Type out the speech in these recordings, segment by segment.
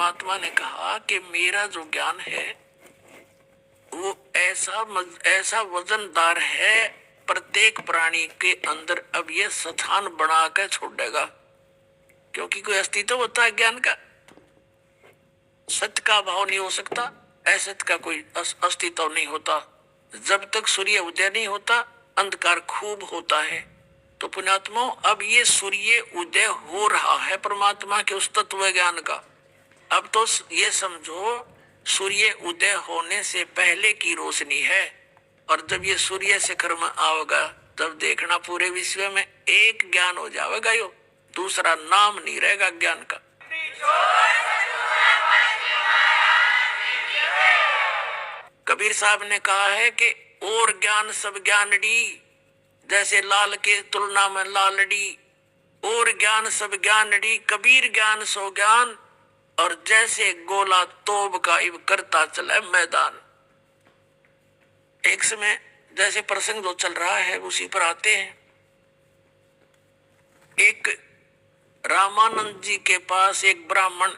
परमात्मा ने कहा कि मेरा जो ज्ञान है वो ऐसा वजनदार है, प्रत्येक प्राणी के अंदर अब ये स्थान बना कर छोड़ेगा, क्योंकि कोई अस्तित्व होता है ज्ञान का, सत्य का भाव नहीं हो सकता, असत्य का कोई अस्तित्व नहीं होता। जब तक सूर्य उदय नहीं होता अंधकार खूब होता है। तो पुण्यात्मा, अब ये सूर्य उदय हो रहा है परमात्मा के उस तत्व ज्ञान का। अब तो ये समझो सूर्य उदय होने से पहले की रोशनी है, और जब ये सूर्य शिखर में आएगा तब देखना पूरे विश्व में एक ज्ञान हो जाएगा, यो दूसरा नाम नहीं रहेगा ज्ञान का। कबीर साहब ने कहा है कि और ज्ञान सब ज्ञानड़ी, जैसे लाल के तुलना में लालड़ी, और ज्ञान सब ज्ञानड़ी, कबीर ज्ञान सो ज्ञान, और जैसे गोला तोब का इव करता चला मैदान। एक समय जैसे प्रसंग जो चल रहा है उसी पर आते हैं। एक रामानंद जी के पास एक ब्राह्मण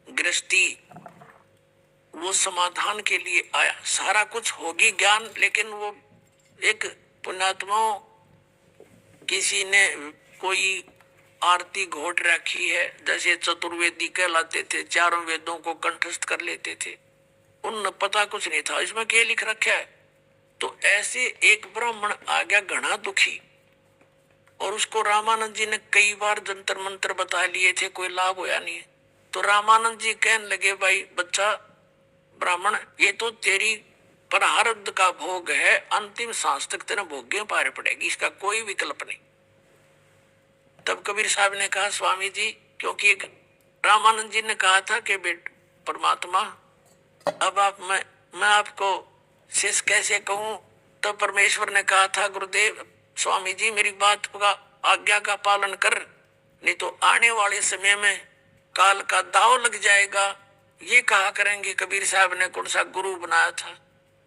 गृहस्थी वो समाधान के लिए आया। सारा कुछ होगी ज्ञान, लेकिन वो एक पुण्यात्मा, किसी ने कोई आरती घोट रखी है, जैसे चतुर्वेदी कहलाते थे, चारों वेदों को कंठस्थ कर लेते थे, उन पता कुछ नहीं था इसमें क्या लिख रखा है। तो ऐसे एक ब्राह्मण आ गया घना दुखी, और उसको रामानंद जी ने कई बार जंतर मंत्र बता लिए थे, कोई लाभ होया नहीं। तो रामानंद जी कहने लगे, भाई बच्चा ब्राह्मण, ये तो तेरी प्रारब्ध का भोग है, अंतिम सांस तक तेरे भोग्य पार पड़ेगी, इसका कोई विकल्प नहीं। तब कबीर साहब ने कहा, स्वामी जी, क्योंकि रामानंद जी ने कहा था कि बेट परमात्मा, अब आप मैं आपको शेष कैसे कहूं। तब परमेश्वर ने कहा था, गुरुदेव स्वामी जी मेरी बात का आज्ञा का पालन कर, नहीं तो आने वाले समय में काल का दाव लग जाएगा। ये कहा करेंगे कबीर साहब ने कौन सा गुरु बनाया था,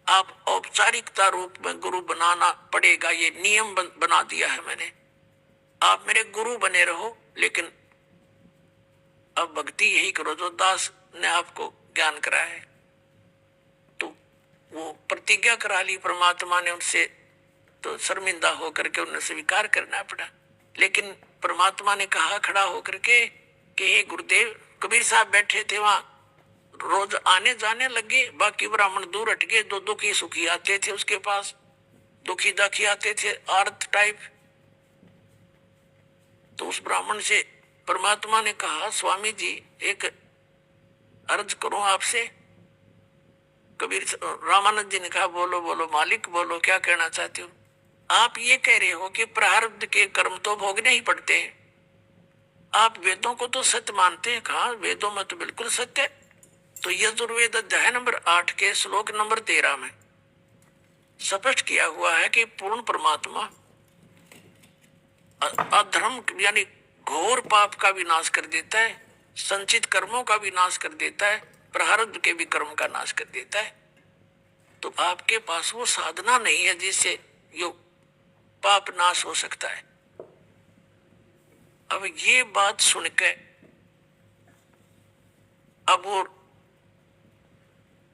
आप औपचारिकता रूप में गुरु बनाना पड़ेगा, ये नियम बना दिया है मैंने, आप मेरे गुरु बने रहो, लेकिन अब भक्ति यही करो जो दास ने आपको ज्ञान करा है। तो वो प्रतिज्ञा करा ली परमात्मा ने उनसे, तो शर्मिंदा होकर के उन्हें स्वीकार करना पड़ा। लेकिन परमात्मा ने कहा खड़ा होकर के कि हे गुरुदेव, कबीर साहब बैठे थे वहां, रोज आने जाने लगे, बाकी ब्राह्मण दूर हट गए, दो दुखी सुखी आते थे उसके पास, दुखी दाखी आते थे आर्थ टाइप। तो उस ब्राह्मण से परमात्मा ने कहा, स्वामी जी एक अर्ज करूं आपसे। कबीर रामानंद जी ने कहा, बोलो बोलो मालिक, बोलो क्या कहना चाहते हो। आप ये कह रहे हो कि प्रारब्ध के कर्म तो भोगने ही पड़ते हैं, आप वेदों को तो सत्य मानते हैं। कहा वेदों में तो बिल्कुल सत्य है। तो यजुर्वेद अध्याय नंबर 8 के श्लोक नंबर 13 में स्पष्ट किया हुआ है कि पूर्ण परमात्मा अधर्म यानी घोर पाप का विनाश कर देता है, संचित कर्मों का विनाश कर देता है, प्रारब्ध के भी कर्म का नाश कर देता है। तो आपके पास वो साधना नहीं है जिससे यो पाप नाश हो सकता है। अब ये बात सुनकर अब वो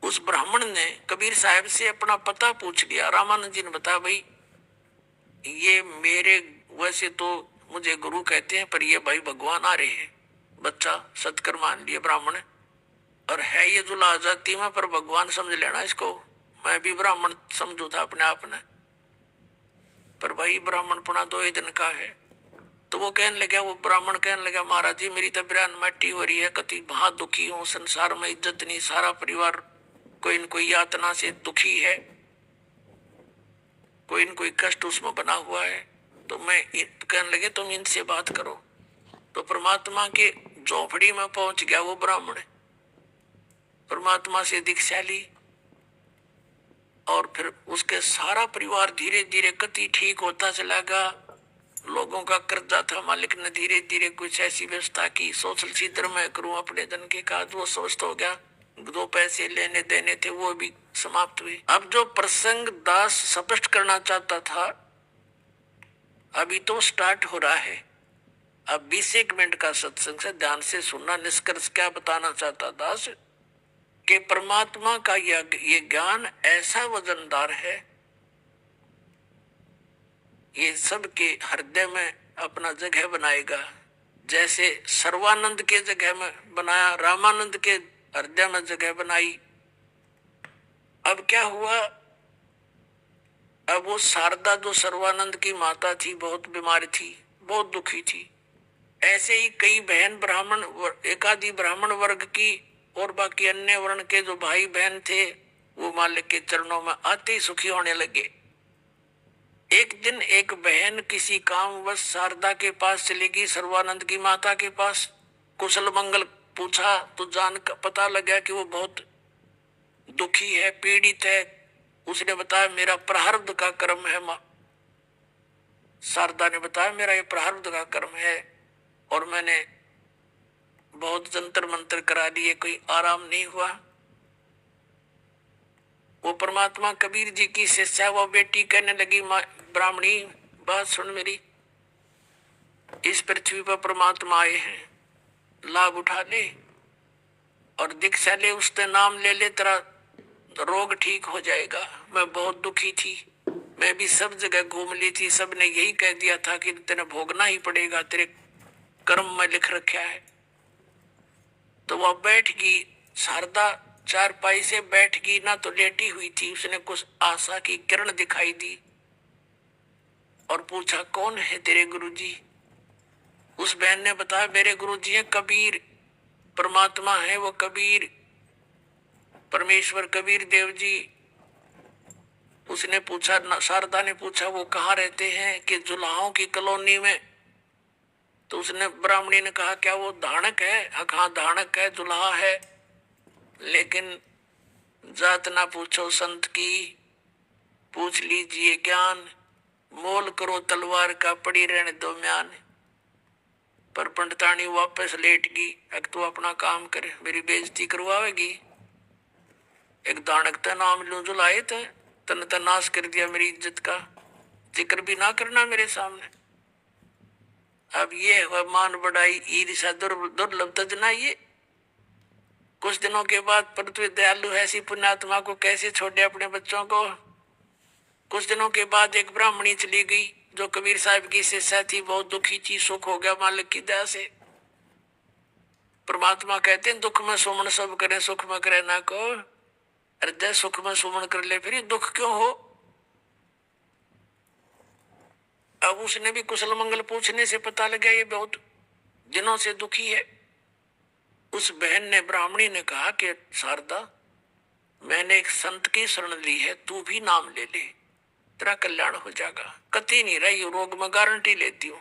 उस ब्राह्मण ने कबीर साहब से अपना पता पूछ लिया। रामानंद जी ने बताया, भाई ये मेरे वैसे तो मुझे गुरु कहते हैं, पर ये भाई भगवान आ रहे हैं। बच्चा सत्कर मान लिए ब्राह्मण, और है ये जुला जाति में, पर भगवान समझ लेना इसको। मैं भी ब्राह्मण समझू था अपने आप ने, पर भाई ब्राह्मण पुना 2 दिन का है। तो वो कहने लगा, वो ब्राह्मण कहने लगा, महाराज जी मेरी तबीयत मट्टी हो रही है, कति बहुत दुखी हूँ, संसार में इज्जत नहीं, सारा परिवार कोई न कोई यातना से दुखी है, कोई न कोई कष्ट उसमें बना हुआ है। तो मैं कहने लगे तुम इनसे बात करो। तो परमात्मा के झोपड़ी में पहुंच गया वो ब्राह्मण, परमात्मा से दीक्षा ली, और फिर उसके सारा परिवार धीरे धीरे कति ठीक होता चला गया। लोगों का कर्जा था, मालिक ने धीरे धीरे कुछ ऐसी व्यवस्था की, सोशल क्षेत्र में करूं अपने धन के काज, वो स्वस्थ हो गया। 2 पैसे लेने देने थे वो भी समाप्त हुए। अब जो प्रसंग दास स्पष्ट करना चाहता था अभी तो स्टार्ट हो रहा है। अब 20 मिनट का सत्संग से ध्यान से सुनना। निष्कर्ष क्या बताना चाहता दास कि परमात्मा का ये ज्ञान ऐसा वजनदार है, ये सबके हृदय में अपना जगह बनाएगा। जैसे सर्वानंद के जगह में बनाया, रामानंद के हृदय में जगह बनाई। अब क्या हुआ, अब वो शारदा जो सर्वानंद की माता थी बहुत बीमार थी, बहुत दुखी थी। ऐसे ही कई बहन ब्राह्मण, एकादि ब्राह्मण वर्ग की और बाकी अन्य वर्ण के जो भाई बहन थे वो मालिक के चरणों में आते ही सुखी होने लगे। एक दिन एक बहन किसी कामवश शारदा के पास चली गई, सर्वानंद की माता के पास। कुशल मंगल पूछा तो जान का पता लगा कि वो बहुत दुखी है, पीड़ित है। उसने बताया मेरा प्रारब्ध का कर्म है। मां शारदा ने बताया मेरा ये प्रारब्ध का कर्म है और मैंने बहुत जंतर मंत्र करा लिए, कोई आराम नहीं हुआ। वो परमात्मा कबीर जी की शिष्या वो बेटी कहने लगी, ब्राह्मणी बात सुन मेरी, इस पृथ्वी पर परमात्मा आए हैं, लाभ उठा ले और दीक्षा ले, उसका नाम ले ले, तेरा रोग ठीक हो जाएगा। मैं बहुत दुखी थी, मैं भी सब जगह घूम ली थी, सबने यही कह दिया था कि तेने भोगना ही पड़ेगा, तेरे कर्म में लिख रखा है। तो वह बैठ गई, शारदा चारपाई से बैठ गई ना, तो लेटी हुई थी। उसने कुछ आशा की किरण दिखाई दी और पूछा कौन है तेरे गुरुजी। उस बहन ने बताया मेरे गुरुजी हैं कबीर, परमात्मा है वो कबीर, परमेश्वर कबीर देव जी। उसने पूछा, शारदा ने पूछा वो कहाँ रहते हैं, कि जुलाहों की कॉलोनी में। तो उसने ब्राह्मणी ने कहा क्या वो धानक है? हाँ धानक है, जुलाहा है, लेकिन जात ना पूछो संत की, पूछ लीजिए ज्ञान, मोल करो तलवार का, पड़ी रहने दो म्यान। पर पंडितानी वापस लेट गई। अब तू अपना काम करे, मेरी बेइज्जती करवाएगी। एक दानकता नाम लू जो लाए थे, तन तनाश कर दिया मेरी इज्जत का, जिक्र भी ना करना मेरे सामने। अब ये मान बढ़ाई ईर्षा दुर्लभ तजना। ये कुछ दिनों के बाद पृथ्वी दयालु ऐसी पुण्यात्मा को कैसे छोड़े अपने बच्चों को। कुछ दिनों के बाद एक ब्राह्मणी चली गई जो कबीर साहब की शिष्या थी, बहुत दुखी थी। सुख हो गया मालिक की दया से। परमात्मा कहते हैं दुख में सुमन सब करे, सुख में करे ना को। अरे सुख में सुमन कर ले, फिर दुख क्यों हो। अब उसने भी कुशल मंगल पूछने से पता लगा ये बहुत दिनों से दुखी है। उस बहन ने, ब्राह्मणी ने कहा कि शारदा मैंने एक संत की शरण ली है, तू भी नाम ले ले, तेरा कल्याण हो जाएगा। कति नहीं रही रोग में गारंटी लेती हूं,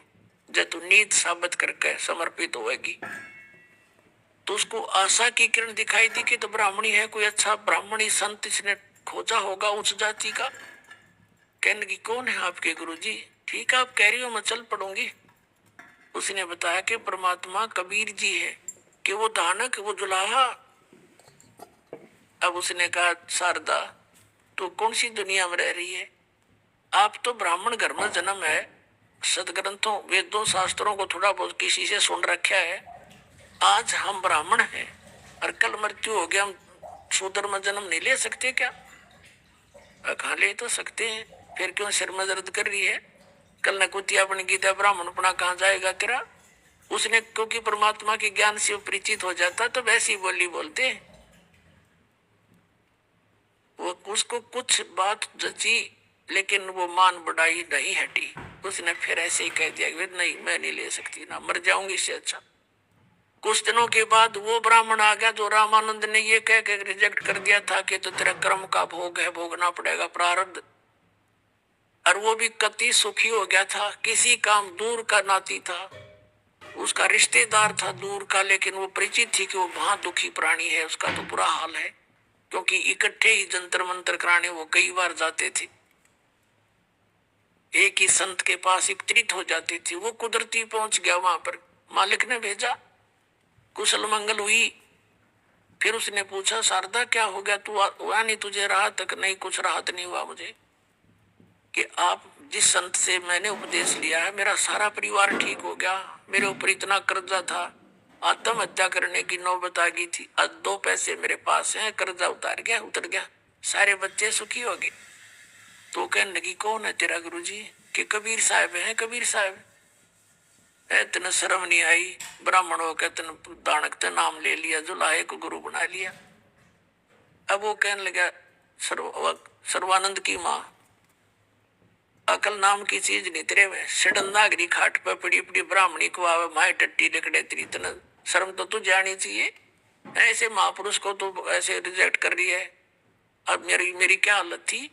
जब तू नीत साबित करके समर्पित होएगी। तो उसको आशा की किरण दिखाई दी कि तो ब्राह्मणी है, कोई अच्छा ब्राह्मणी संत इसने खोजा होगा उच्च जाति का। कहने लगी कौन है आपके गुरुजी? ठीक है आप कह रही हो, मैं चल पड़ूंगी। उसने बताया कि परमात्मा कबीर जी है, कि वो दानक, वो जुलाहा। अब उसने कहा शारदा तो कौन सी दुनिया में रह रही है? आप तो ब्राह्मण घर में जन्म है, सदग्रंथों वेदों शास्त्रों को थोड़ा बहुत किसी से सुन रखा है। आज हम ब्राह्मण हैं और कल मृत्यु हो गया, हम शूद्र में जन्म नहीं ले सकते क्या? कहा ले तो सकते हैं, फिर क्यों सिर में दर्द कर रही है? कल न कुतिया बन गीता ब्राह्मण अपना कहाँ जाएगा तेरा? उसने क्योंकि परमात्मा के ज्ञान से परिचित हो जाता तो वैसी बोली बोलते। वो उसको कुछ बात जची, लेकिन वो मान बढ़ाई नहीं हटी। उसने फिर ऐसे ही कह दिया कि नहीं मैं नहीं ले सकती ना, मर जाऊंगी इससे अच्छा। कुछ दिनों के बाद वो ब्राह्मण आ गया जो रामानंद ने ये कह के रिजेक्ट कर दिया था कि तो तेरा कर्म का भोग है, भोगना पड़ेगा प्रारब्ध। और वो भी कति सुखी हो गया था, किसी काम दूर का नाती था, उसका रिश्तेदार था दूर का, लेकिन वो परिचित थी कि वो वहां दुखी प्राणी है, उसका तो बुरा हाल है। क्योंकि इकट्ठे ही जंतर मंत्र कराने वो कई बार जाते थे, एक ही संत के पास एकत्रित हो जाती थी। वो कुदरती पहुंच गया वहां पर, मालिक ने भेजा, कुशल मंगल हुई। फिर उसने पूछा शारदा क्या हो गया, तू हुआ नहीं तुझे राहत? तक नहीं, कुछ राहत नहीं हुआ मुझे। कि आप जिस संत से मैंने उपदेश लिया है मेरा सारा परिवार ठीक हो गया, मेरे ऊपर इतना कर्जा था, आत्महत्या करने की नौबत आ गई थी, आज 2 पैसे मेरे पास हैं, कर्जा उतर गया, सारे बच्चे सुखी हो गए। तो कहने लगी कौन है तेरा गुरुजी? कि कबीर साहब है। कबीर साहब तेन शर्म नहीं आई? ब्राह्मण होकर तेन दानक ते नाम ले लिया, जुलाहे को गुरु बना लिया। अब वो कहने लगा सर्वानंद की माँ, अकल नाम की चीज नहीं तेरे में, सडन नागरी खाट पर पड़ी पड़ी ब्राह्मणी को आवे माए टट्टी लकड़े तेरी, तना शर्म तो तू जानी चाहिए। ऐसे महापुरुष को तो ऐसे रिजेक्ट कर रही है। अब मेरी क्या हालत थी।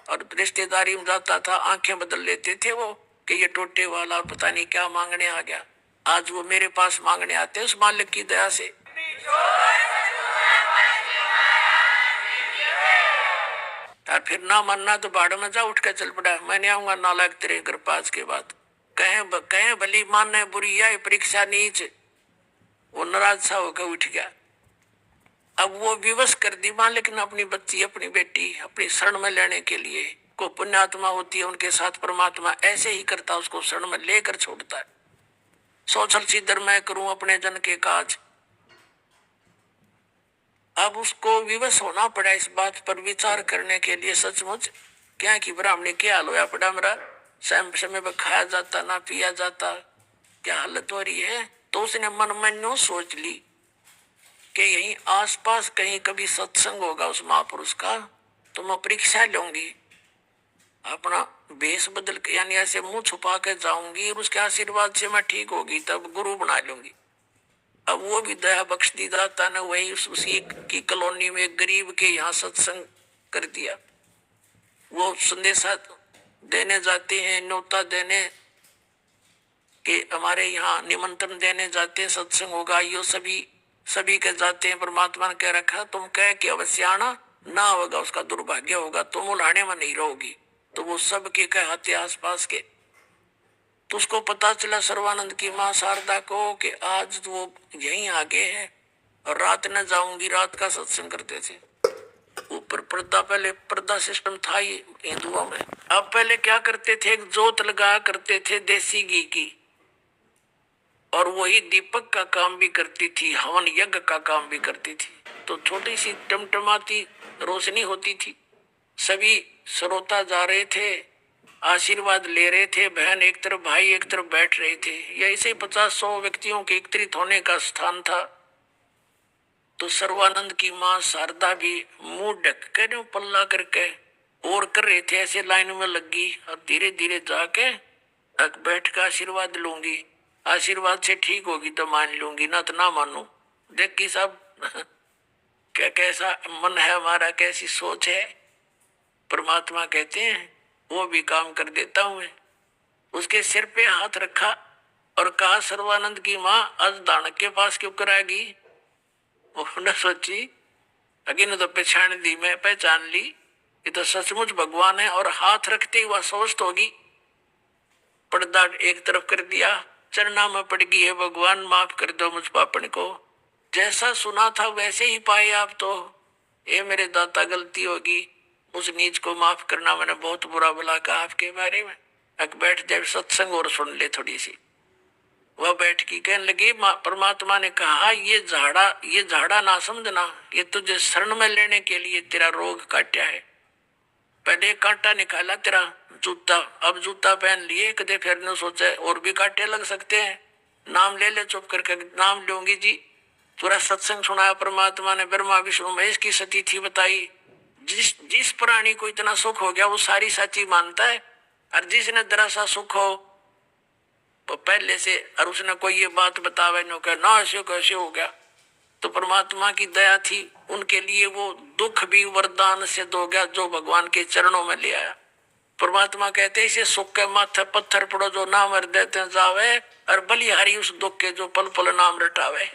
और रिश्तेदारी में जाता था, आंखें बदल लेते थे वो कि ये टोटे वाला पता नहीं क्या मांगने आ गया। आज वो मेरे पास मांगने आते उस मालिक की दया से। और फिर ना मानना तो बाढ़ में जा, उठ कर चल पड़ा, मैं नहीं आऊंगा नालायक तेरे घर पास के बाद। कहें भली मानने बुरी है परीक्षा नीच। वो नाराज सा होकर उठ गया। अब वो विवश कर दी मालिक ने अपनी बच्ची, अपनी बेटी अपनी शरण में लेने के लिए। को पुण्यात्मा होती है उनके साथ परमात्मा ऐसे ही करता, उसको शरण में लेकर छोड़ता है। सोचल सीधर मैं करूं अपने जन के काज। अब उसको विवश होना पड़ा इस बात पर विचार करने के लिए। सचमुच क्या कि ब्राह्मणी क्या हाल होया पड़ा मेरा, समय पर खाया जाता ना पिया जाता, क्या हालत हो रही है। तो उसने मन में नो सोच ली कि यहीं आसपास कहीं कभी सत्संग होगा उस महापुरुष का, तो मैं परीक्षा लूंगी, अपना भेष बदल के यानी ऐसे मुंह छुपा के जाऊंगी और उसके आशीर्वाद से मैं ठीक होगी, तब गुरु बना लूंगी। अब वो भी दया बख्श दी दाता ने, वही उसी की कॉलोनी में एक गरीब के यहाँ सत्संग कर दिया। वो संदेशा देने जाते हैं, न्योता देने के हमारे यहाँ निमंत्रण देने जाते हैं, सत्संग होगा यो सभी के जाते हैं। परमात्मा ने कह रखा तुम कह के अवश्य आना, ना होगा उसका दुर्भाग्य होगा, तुम उलाने में नहीं रहोगी। तो वो सबके कहते आसपास के। तो उसको पता चला सर्वानंद की माँ शारदा को कि आज वो यहीं आगे है और रात न जाऊंगी, रात का सत्संग करते थे। ऊपर पर्दा, पहले पर्दा सिस्टम था ही हिंदुओं में। अब पहले क्या करते थे, एक जोत लगा करते थे देसी घी की, और वही दीपक का काम भी करती थी, हवन यज्ञ का काम भी करती थी। तो छोटी सी टमटमाती रोशनी होती थी। सभी श्रोता जा रहे थे, आशीर्वाद ले रहे थे। बहन एक तरफ, भाई एक तरफ बैठ रहे थे। यह ऐसे 50-100 व्यक्तियों के एकत्रित होने का स्थान था। तो सर्वानंद की माँ शारदा भी मुंह ढक कर पल्ला करके और कर रहे थे, ऐसे लाइन में लगी। और धीरे धीरे जाके बैठ कर आशीर्वाद लूंगी, आशीर्वाद से ठीक होगी तो मान लूंगी, ना तो ना मानू। देख कि साहब क्या कैसा मन है हमारा, कैसी सोच है। परमात्मा कहते हैं वो भी काम कर देता हूं मैं। उसके सिर पे हाथ रखा और कहा सर्वानंद की माँ आज दानक के पास क्यों कराएगी। उन्होंने सोची अगिन तो पहचान दी, मैं पहचान ली ये तो सचमुच भगवान है। और हाथ रखते हुआ सोच होगी, पर्दा एक तरफ कर दिया, चरना में पड़ गई है भगवान माफ कर दो मुझ पापन को। जैसा सुना था वैसे ही पाए आप तो। ये मेरे दाता गलती होगी, उस नीच को माफ करना, मैंने बहुत बुरा भला कहा आपके बारे में। अब बैठ जाए सत्संग और सुन ले थोड़ी सी। वह बैठ की कहने लगी परमात्मा ने कहा ये झाड़ा ना समझना, ये तुझे शरण में लेने के लिए तेरा रोग काटा है। पहले कांटा निकाला तेरा जूता, अब जूता पहन लिए, कदे फिर न सोचे और भी कांटे लग सकते हैं। नाम ले ले चुप करके, नाम लूंगी जी। पूरा सत्संग सुनाया परमात्मा ने, ब्रह्मा विष्णु महेश की सती थी बताई। जिस प्राणी को इतना सुख हो गया वो सारी सच्ची मानता है, और जिसने जरा सा सुख हो तो पहले से और उसने कोई ये बात बतावे न कह ना ऐसे कैसे हो गया, तो परमात्मा की दया थी उनके लिए। वो दुख भी वरदान से दो गया जो भगवान के चरणों में ले आया। परमात्मा कहते इसे सुख के माथे पत्थर पड़ो जो नाम हर देते जावे, और बलिहारी उस दुख के जो पल पल नाम रटावे।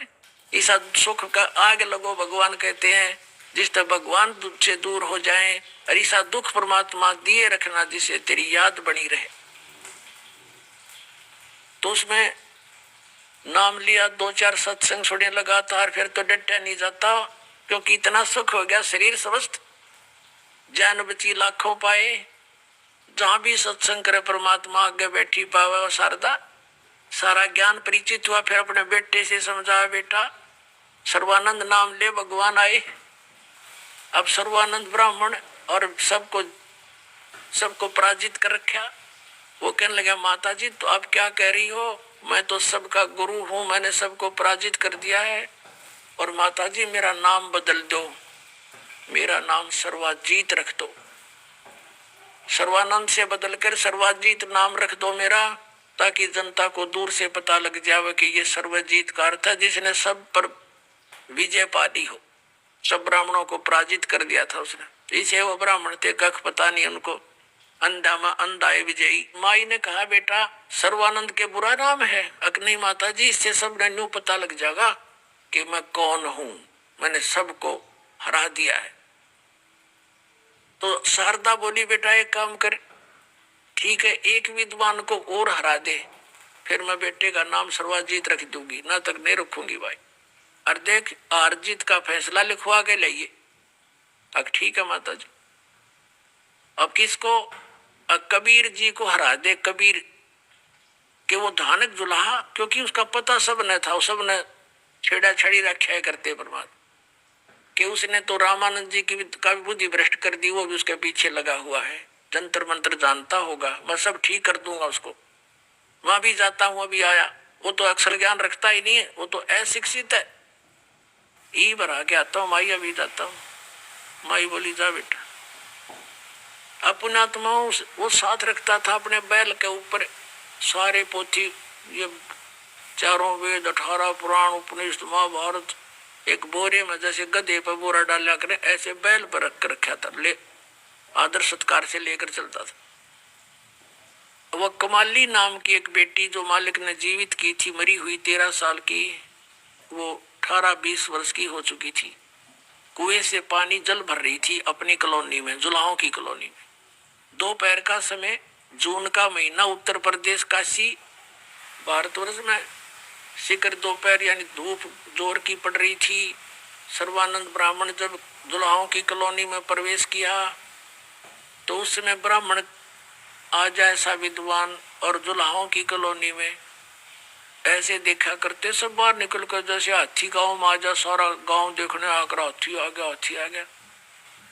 ऐसा सुख का आग लगो, भगवान कहते हैं जिस तक भगवान से दूर हो जाए, और ऐसा दुख परमात्मा दिए रखना जिसे तेरी याद बनी रहे। तो उसमें नाम लिया, 2-4 सत्संग सुने लगातार, फिर तो डटा नहीं जाता क्योंकि इतना सुख हो गया। शरीर स्वस्थ, जान बची लाखों पाए, जहां भी सत्संग करे परमात्मा आगे बैठी पावे वो शारदा, सारा ज्ञान परिचित हुआ। फिर अपने बेटे से समझाया, बेटा सर्वानंद नाम ले, भगवान आए। अब सर्वानंद ब्राह्मण और सबको पराजित कर रखा। वो कहने लगा, माता जी तो आप क्या कह रही हो, मैं तो सबका गुरु हूं, मैंने सबको पराजित कर दिया है। और माता जी मेरा नाम बदल दो, मेरा नाम सर्वाजीत रख दो, सर्वानंद से बदलकर सर्वाजीत नाम रख दो मेरा, ताकि जनता को दूर से पता लग जावे कि ये सर्वजीत का अर्थ है जिसने सब पर विजय पा ली हो, सब ब्राह्मणों को पराजित कर दिया था उसने। इसे वो ब्राह्मण थे कख पता नहीं उनको, अंधा में अंधाए विजयी। माई ने कहा, बेटा सर्वानंद के बुरा नाम है। अक नहीं माता जी, इससे सब ने न्यू पता लग जाएगा कि मैं कौन हूं, मैंने सबको हरा दिया है। तो शारदा बोली, बेटा एक काम कर, ठीक है एक विद्वान को और हरा दे, फिर मैं बेटे का नाम सर्वाजीत रख दूंगी, ना तक नहीं रखूंगी भाई। और देख हार जीत का फैसला लिखवा के लाइए। अब ठीक है माता जी। अब किसको? कबीर जी को हरा दे, कबीर के वो धानक जुलाहा, क्योंकि उसका पता सब ने था, सब ने छेड़ा छड़ी रक्षा करते परमात्मा कि उसने तो रामानंद जी की का भी बुद्धि भ्रष्ट कर दी, वो भी उसके पीछे लगा हुआ है, जंतर मंत्र जानता होगा, मैं सब ठीक कर दूंगा उसको। वहां भी जाता हूं, अभी आया, वो तो अक्षर ज्ञान रखता ही नहीं है, वो तो अशिक्षित है। ई भरा के आता हूँ माई, अभी जाता हूँ। माई बोली, जा बेटा। अपनात्मा वो साथ रखता था अपने बैल के ऊपर, सारे पोथी, ये चारों वेद, 18 पुराण, उपनिषद, महाभारत एक बोरे में जैसे गधे पर बोरा डाला करे, ऐसे बैल पर रख कर रखा था, ले आदर सत्कार से लेकर चलता था। वह कमाली नाम की एक बेटी जो मालिक ने जीवित की थी, मरी हुई 13 साल की, वो 18-20 वर्ष की हो चुकी थी। कुएं से पानी जल भर रही थी अपनी कॉलोनी में, जुलाहों की कॉलोनी में। दोपहर का समय, जून का महीना, उत्तर प्रदेश काशी भारतवर्ष में शिखर दोपहर यानी धूप जोर की पड़ रही थी। सर्वानंद ब्राह्मण जब जुलाहों की कॉलोनी में प्रवेश किया तो उस समय ब्राह्मण आ जाए ऐसा विद्वान और जुलाहों की कॉलोनी में ऐसे देखा करते, सब बाहर निकल कर जैसे हाथी गांव में आ जा, सारा गांव देखने आकर हाथी आ गया, हाथी आ गया।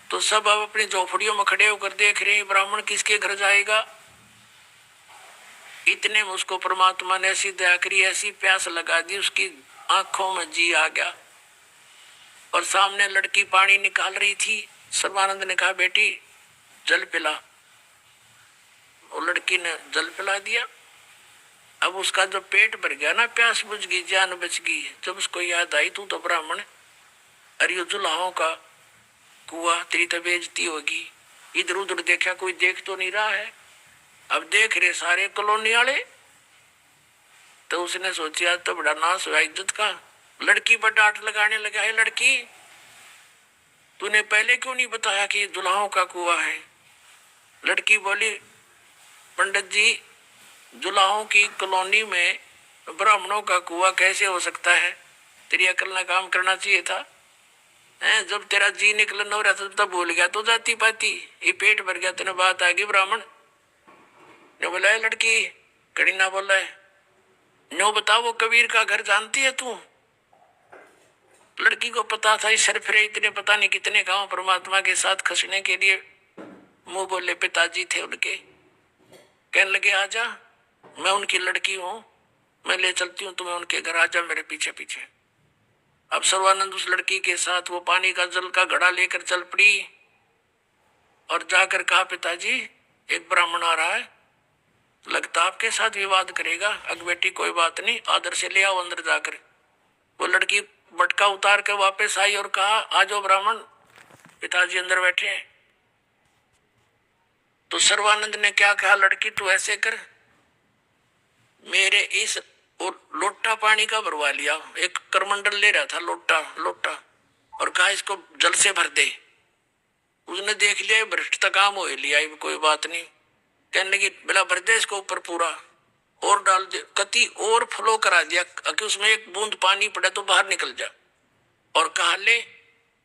तो सब अब अपनी झोपड़ियों में खड़े होकर देख रहे हैं ब्राह्मण किसके घर जाएगा। इतने में उसको परमात्मा ने ऐसी दया करी, ऐसी प्यास लगा दी, उसकी आंखों में जी आ गया। और सामने लड़की पानी निकाल रही थी। सर्वानंद ने कहा, बेटी जल पिला। वो लड़की ने जल पिला दिया। अब उसका जो पेट भर गया ना, प्यास बुझ गई, जान बच गई। जब उसको याद आई, तू तो ब्राह्मण, अरे जुलाहों का कुआ, तेरी तो बेइज्जती होगी। इधर उधर देखा, कोई देख तो नहीं रहा है। अब देख रहे सारे कॉलोनी वाले। तो उसने सोचा तो बड़ा नाश हुआ इज्जत का। लड़की पर डांट लगाने लगा, है लड़की तूने पहले क्यों नहीं बताया कि जुलाहों का कुआ है। लड़की बोली, पंडित जी जुलाहों की कॉलोनी में ब्राह्मणों का कुआ कैसे हो सकता है, तेरी अकल ने काम करना चाहिए था। जब तेरा जी निकलन हो रहा था तब भूल गया तो जाती पाती, ये पेट भर गया तेने बात आ गई। ब्राह्मण ने बोला, है लड़की कड़ी ना बोला है, नो बता वो कबीर का घर जानती है तू। लड़की को पता था इस सरफरे इतने पता नहीं कितने गांव परमात्मा के साथ खसने के लिए मुंह बोले पिताजी थे उनके। कहने लगे, आजा मैं उनकी लड़की हूं, मैं ले चलती हूँ तुम्हें उनके घर, आजा मेरे पीछे पीछे। अब सर्वानंद उस लड़की के साथ वो पानी का जल का घड़ा लेकर चल पड़ी और जाकर कहा, पिताजी एक ब्राह्मण आ रहा है, लगता आपके साथ विवाद करेगा। अग बेटी कोई बात नहीं, आदर से ले आओ अंदर जाकर। वो लड़की मटका उतार कर वापस आई और कहा, आ जाओ ब्राह्मण। पिताजी अंदर बैठे हैं। तो सर्वानंद ने क्या कहा, लड़की तू ऐसे कर, मेरे इस लोटा पानी का भरवा लिया। एक करमंडल ले रहा था, लोटा और कहा इसको जल से भर दे। उसने देख लिया भ्रष्ट काम हो लिया, कोई बात नहीं। कहने लगी, बेला भर दे इसको ऊपर पूरा और डाल दे, कति और फ्लो करा दिया कि उसमें एक बूंद पानी पड़े तो बाहर निकल जा। और कहा, ले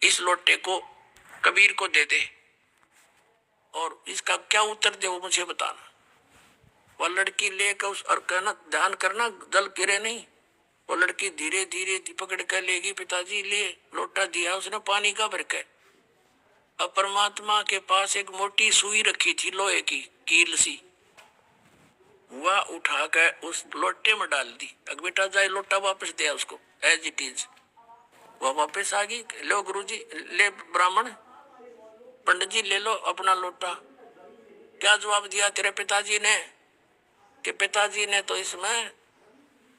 इस लोटे को कबीर को दे दे। और इसका क्या उत्तर दे वो मुझे बताना। वह लड़की लेकर उस और कहना ध्यान करना जल गिरे नहीं। वो लड़की धीरे धीरे पकड़ कर लेगी। पिताजी ले लोटा दिया उसने पानी का भर के। अब परमात्मा के पास एक मोटी सुई रखी थी लोहे की कील सी, वह उठा कर उस लोटे में डाल दी। अब बेटा जाए लोटा वापस दिया उसको एज इट इज। वह वापस आ गई। लो गुरुजी, ले ब्राह्मण पंडित जी ले लो अपना लोटा। क्या जवाब दिया तेरे पिताजी ने? कि पिताजी ने तो इसमें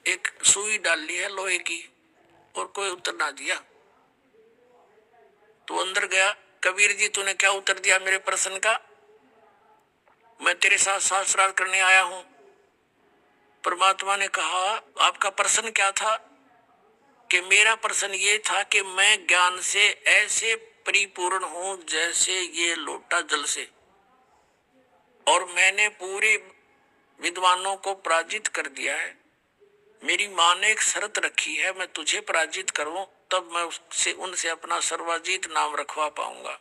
एक सुई डाल ली है लोहे की, और कोई उत्तर ना दिया। तो अंदर गया, कबीर जी तूने क्या उत्तर दिया मेरे प्रश्न का? मैं तेरे साथ शास्त्रार्थ करने आया हूं। परमात्मा ने कहा आपका प्रश्न क्या था? कि मेरा प्रश्न ये था कि मैं ज्ञान से ऐसे परिपूर्ण हूं जैसे ये लोटा जल से, और मैंने पूरे विद्वानों को पराजित कर दिया है। मेरी माँ ने एक शर्त रखी है, मैं तुझे पराजित करूं तब मैं उससे उनसे अपना सर्वजीत नाम रखवा पाऊंगा।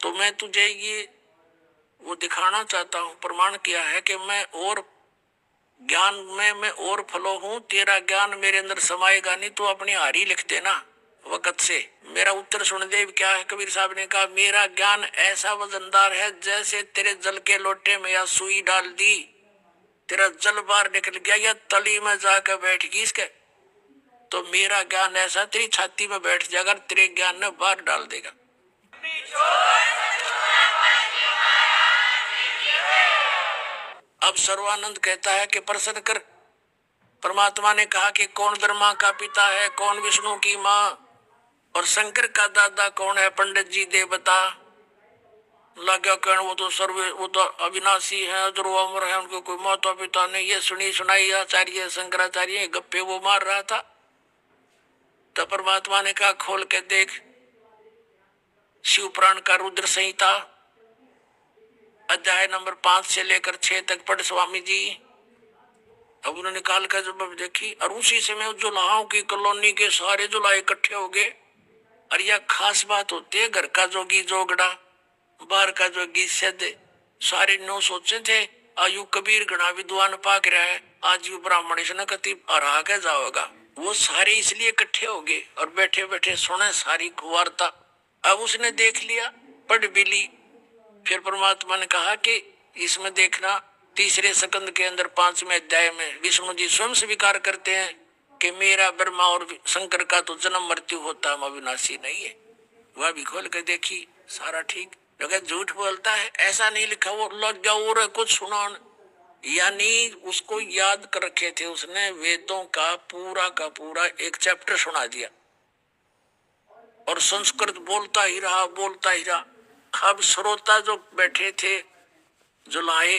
तो मैं तुझे ये वो दिखाना चाहता हूं, प्रमाण किया है कि मैं और ज्ञान में मैं और फलो हूं। तेरा ज्ञान मेरे अंदर समाएगा नहीं, तो अपनी हारी लिख देना वक्त से। मेरा उत्तर सुन दे। क्या है? कबीर साहब ने कहा मेरा ज्ञान ऐसा वजनदार है जैसे तेरे जल के लोटे में या सुई डाल दी, तेरा जल बाहर निकल गया या तली में जाकर बैठ गई इसके, तो मेरा ज्ञान ऐसा तेरी छाती में बैठ जाएगा, तेरे ज्ञान ने बाहर डाल देगा। अब सर्वानंद कहता है कि प्रश्न कर। परमात्मा ने कहा कि कौन ब्रह्मा का पिता है, कौन विष्णु की माँ, और शंकर का दादा कौन है? पंडित जी दे बता। लगा कहने वो तो अविनाशी है, जो अमर है, उनके कोई माता पिता नहीं। ये सुनी सुनाई आचार्य शंकराचार्य गप्पे वो मार रहा था। तो परमात्मा ने कहा खोल के देख शिव पुराण का रुद्र संहिता अध्याय नंबर 5 से लेकर 6 तक पढ़ स्वामी जी। अब उन्होंने निकाल कर जब देखी, और उसी समय जुलाहों की कॉलोनी के सारे जुलाहे इकट्ठे हो गए। और यह खास बात होती है, घर का जोगी जोगड़ा, बाहर का जोगी सिद्ध, सारे नो सोचे थे आयु कबीर गणा विद्वान पाक रहा है, आज यू ब्राह्मण इसने कति हरा के जाओगा। वो सारे इसलिए इकट्ठे हो गए और बैठे बैठे सुने सारी वार्ता। अब उसने देख लिया, पढ़ भी ली। फिर परमात्मा ने कहा कि इसमें देखना तीसरे सकंद के अंदर 5वें अध्याय में विष्णु जी स्वयं स्वीकार करते हैं कि मेरा ब्रह्मा और शंकर का तो जन्म मृत्यु होता है, अविनाशी नहीं है। वह भी खोल कर देखी, सारा ठीक। अगर झूठ बोलता है ऐसा नहीं लिखा, वो लग गया और कुछ सुना, यानी उसको याद कर रखे थे उसने वेदों का पूरा एक चैप्टर सुना दिया, और संस्कृत बोलता ही रहा। अब श्रोता जो बैठे थे जो लाए,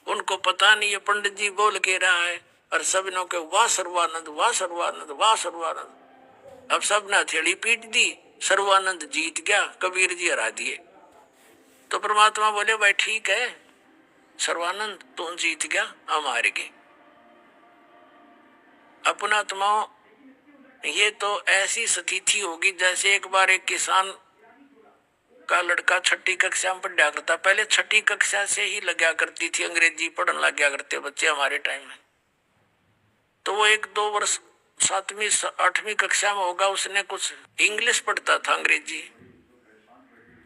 उनको पता नहीं ये पंडित जी बोल के रहा है, और सब ने के वाह सर्वानंद, वाह सर्वानंद, वाह सर्वानंद। अब सब ने हथेली पीट दी, सर्वानंद जीत गया, कबीर जी हरा दिए। तो परमात्मा बोले भाई ठीक है सर्वानंद तुम जीत गया, हम हार गए। अपना आत्माओं ये तो ऐसी स्थिति होगी जैसे एक बार एक किसान का लड़का 6ठी कक्षा में पढ़ा करता। पहले 6ठी कक्षा से ही लगा करती थी अंग्रेजी पढ़ने लग गया करते बच्चे हमारे टाइम में। तो वो 1-2 वर्ष 7वीं 8वीं कक्षा में होगा, उसने कुछ इंग्लिश पढ़ता था अंग्रेजी,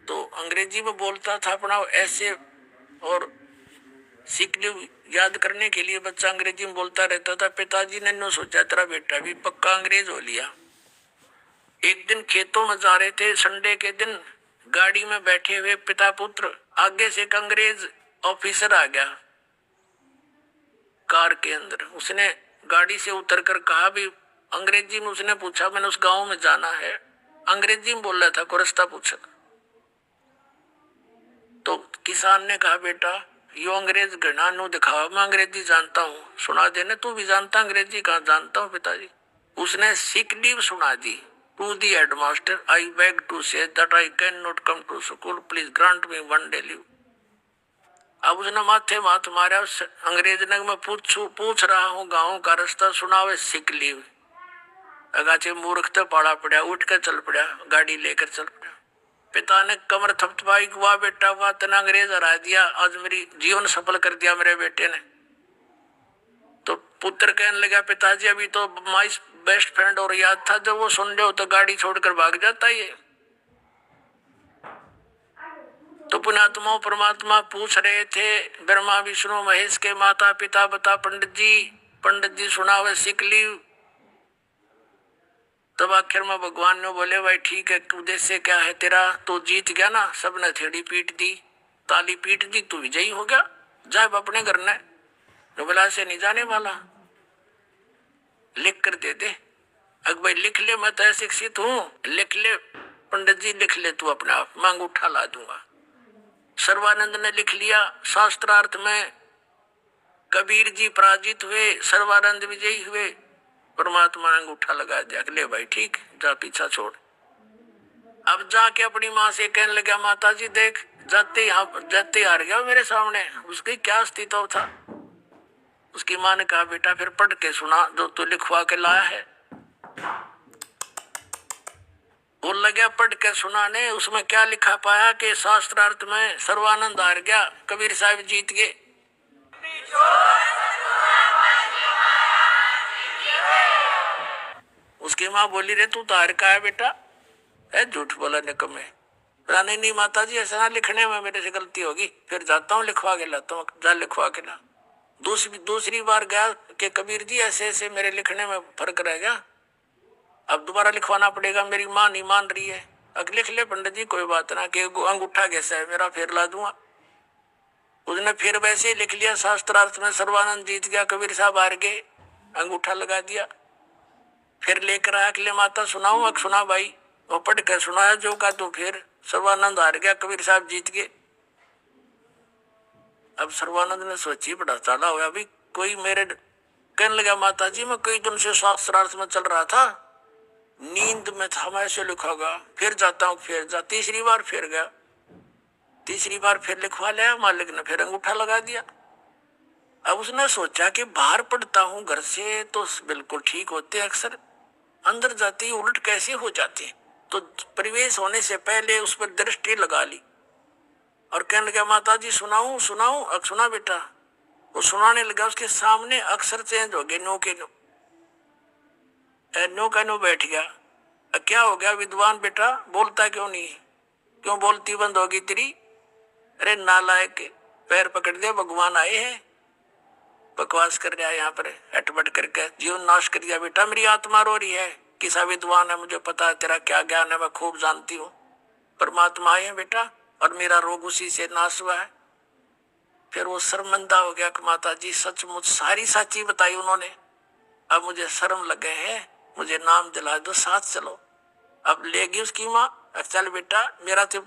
तो अंग्रेजी में बोलता था अपना ऐसे, और सीख याद करने के लिए बच्चा अंग्रेजी में बोलता रहता था। पिताजी ने नो सोचा तेरा बेटा भी पक्का अंग्रेज हो लिया। एक दिन खेतों में जा रहे थे, संडे के दिन, गाड़ी में बैठे हुए पिता पुत्र, आगे से एक अंग्रेज ऑफिसर आ गया कार के अंदर। उसने गाड़ी से उतरकर कहा भी अंग्रेजी में, उसने पूछा मैंने उस गांव में जाना है, अंग्रेजी में बोल रहा था, को रास्ता पूछा। तो किसान ने कहा बेटा यो अंग्रेज घृणा नु दिखावा, मैं अंग्रेजी जानता हूँ, सुना देने। तू भी जानता अंग्रेजी? कहा जानता हूँ पिताजी। उसने सिक लीव सुना दी। To the headmaster I beg to say that I can not come to school, please grant me 1 day leave. अब उसने माथे माथ मारा। उस अंग्रेज ने मैं पूछ रहा हूँ गाँव का रास्ता, सुनावे सिक लीव। अगाचे मूर्ख तो पाड़ा पड़ा, उठ कर चल पड़ा, गाड़ी लेकर चल पड़ा। पिता ने कमर थपथपाई, वाह बेटा वाह, तना अंग्रेज हरा दिया, आज मेरी जीवन सफल कर दिया मेरे बेटे ने। तो पुत्र कहने लगा, पिताजी अभी तो माई बेस्ट फ्रेंड और याद था, जब वो सुन लो तो गाड़ी छोड़कर भाग जाता ये। तो पुण्यात्मा परमात्मा पूछ रहे थे ब्रह्मा विष्णु महेश के माता पिता, बता पंडित जी सुनावे सीख ली। तब आखिर में भगवान ने बोले, भाई ठीक है, उद्देश्य क्या है तेरा, तो जीत गया ना, सबने थेड़ी पीट दी, ताली पीट दी, तू विजयी हो गया, जा अपने घर ने, बोला से नहीं जाने वाला, लिख कर दे दे। अगर भाई लिख ले, मैं तो शिक्षित हूँ, लिख ले पंडित जी, लिख ले तू अपने आप, मैं अंगूठा ला दूंगा। सर्वानंद ने लिख लिया। शास्त्रार्थ में कबीर जी पराजित हुए, सर्वानंद विजयी हुए, परमात्मा ने अंगूठा लगा दिया, ले भाई ठीक, जा पीछा छोड़। अब जाके अपनी माँ से कहने लगा, माता जी देख, जाते हार गया मेरे सामने, उसकी क्या अस्तित्व था। उसकी माँ ने कहा, बेटा फिर पढ़ के सुना जो तू लिखवा के लाया है। वो लगा पढ़ के सुनाने, उसमें क्या लिखा पाया कि शास्त्रार्थ में सर्वानंद हार गया, कबीर साहब जीत गए। उसकी माँ बोली, रे तू तो हार का है बेटा, है झूठ बोला निकम्मे। नहीं माता जी, ऐसा ना लिखने में मेरे से गलती होगी, फिर जाता हूँ लिखवा के लाता हूँ, जा लिखवा के ला। दूसरी बार गया कि कबीर जी ऐसे ऐसे मेरे लिखने में फर्क रह गया, अब दोबारा लिखवाना पड़ेगा, मेरी माँ नहीं मान रही है। अब लिख ले पंडित जी, कोई बात ना, कि अंगूठा कैसा है मेरा, फिर ला दूंगा। उसने फिर वैसे ही लिख लिया, शास्त्रार्थ में सर्वानंद जीत गया, कबीर साहब हार गए, अंगूठा लगा दिया। फिर लेकर आया, ले माता सुनाऊं, अब सुना भाई। वो पढ़ कर सुनाया जो का, तो फिर सर्वानंद हार गया, कबीर साहब जीत गए। अब सर्वानंद ने सोची, बड़ा चाला हुआ, अभी कोई मेरे कहने लगा, माता जी मैं कई दिन से शास्त्रार्थ में चल रहा था, नींद में था, मैं ऐसे लिखागा, फिर जाता हूँ, फिर जा, तीसरी बार फिर गया, तीसरी बार फिर लिखवा लिया, मालिक ने फिर अंगूठा लगा दिया। अब उसने सोचा कि बाहर पढ़ता हूँ घर से तो बिल्कुल ठीक होते, अक्सर अंदर जाती ही उलट कैसे हो जाती, तो प्रवेश होने से पहले उस पर दृष्टि लगा ली और कहने लगा, माता जी सुनाऊं सुनाऊं। अब सुना बेटा। वो सुनाने लगा, उसके सामने अक्षर चेंज हो गए, नो के नो, नो का नो बैठ गया। क्या हो गया विद्वान बेटा, बोलता क्यों नहीं, क्यों बोलती बंद होगी तेरी। अरे नालायक, पैर पकड़ दिया, भगवान आए हैं, बकवास कर रहा है यहाँ पर, हटबट करके जीवन नाश कर दिया। बेटा मेरी आत्मा रो रही है, किसा विद्वान है, मुझे पता है तेरा क्या ज्ञान है, मैं खूब जानती हूँ, परमात्मा आए हैं बेटा, और मेरा रोग उसी से नाश हुआ है। फिर वो शर्मिंदा हो गया कि माता जी सचमुच सारी साची बताई उन्होंने, अब मुझे शर्म लगे है, मुझे नाम दिला दो, साथ चलो। अब लेगी उसकी माँ, चल बेटा मेरा तो,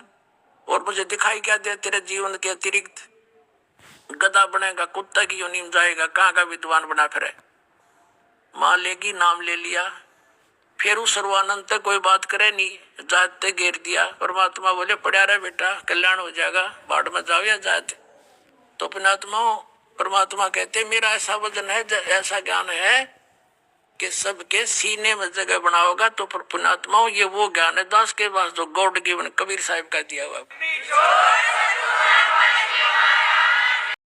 और मुझे दिखाई क्या दे तेरे जीवन के अतिरिक्त, गधा बनेगा, कुत्ता की योनि में जाएगा, कहाँ का विद्वान बना फिरे। माँ लेगी, नाम ले लिया। फिर उस सर्वानंद तक कोई बात करे नहीं, जाते घेर दिया। परमात्मा बोले, पड़ा रहे बेटा, कल्याण हो जाएगा, बाढ़ में जाओ या जाते। तो परमात्मा कहते, मेरा ऐसा वजन है, ऐसा ज्ञान है कि सबके सीने में जगह बनाओगा। तो पुण्यात्मा, ये वो ज्ञान है दास के पास जो गॉड गिवन कबीर साहब का दिया हुआ।